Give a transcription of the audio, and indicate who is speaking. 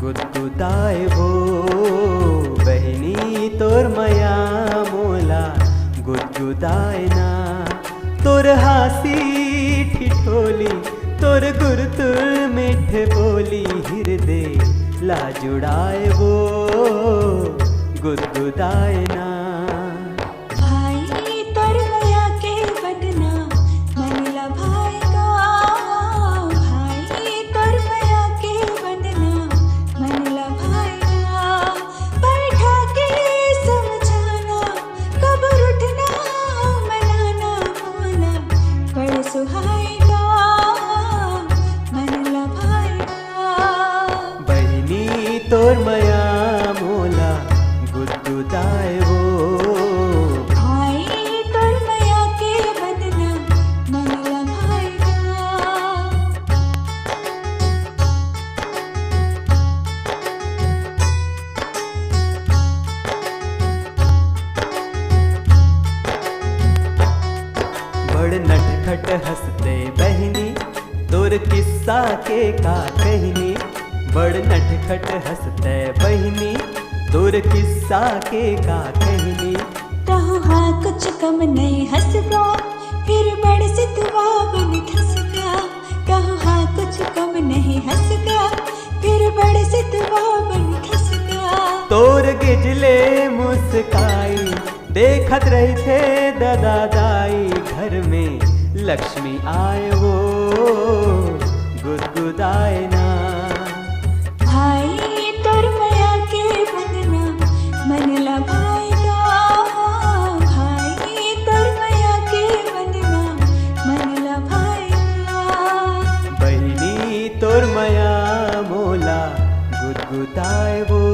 Speaker 1: गुदगुदाए वो बहिनी तोर मया मोला गुदगुदाए ना तोर हासी ठिठोली तोर गुरतुर मिठ बोली हृदय ला जुड़ाए वो गुदगुदाए ना
Speaker 2: भाई तोर मया के बदना मन ला भाएगा भाई तोर मया के बदना मन ला भाएगा बैठा के समझाना कब उठना मनाना मोला बड़ सुहाएगा मन ला भाएगा
Speaker 1: बहिनी तोर मया मोला गुदगुदाए वो
Speaker 2: भाई तोर मया के बदना मन ला भाएगा
Speaker 1: बड़ नटखट हंसते बहिनी तोर किस्सा के का कहनी बड़ नटखट हंसते बहिनी तोर किस्सा के का कहनी
Speaker 2: कहूँ हाँ कुछ कम नहीं हंसगा फिर बड़ सितवा बन धसगा कहूँ हाँ कुछ कम नहीं हंसगा फिर बड़ सितवा बन धसगा
Speaker 1: तोर गिजले मुस्काई देखत रही थे दादा दाई घर में लक्ष्मी आए वो गुदगुदाए ना
Speaker 2: भाई तोर मया के बदना मन ला भाएगा भाई तोर मया के बदना मन ला भाएगा
Speaker 1: बहिनी तोर मया मोला गुदगुदाए वो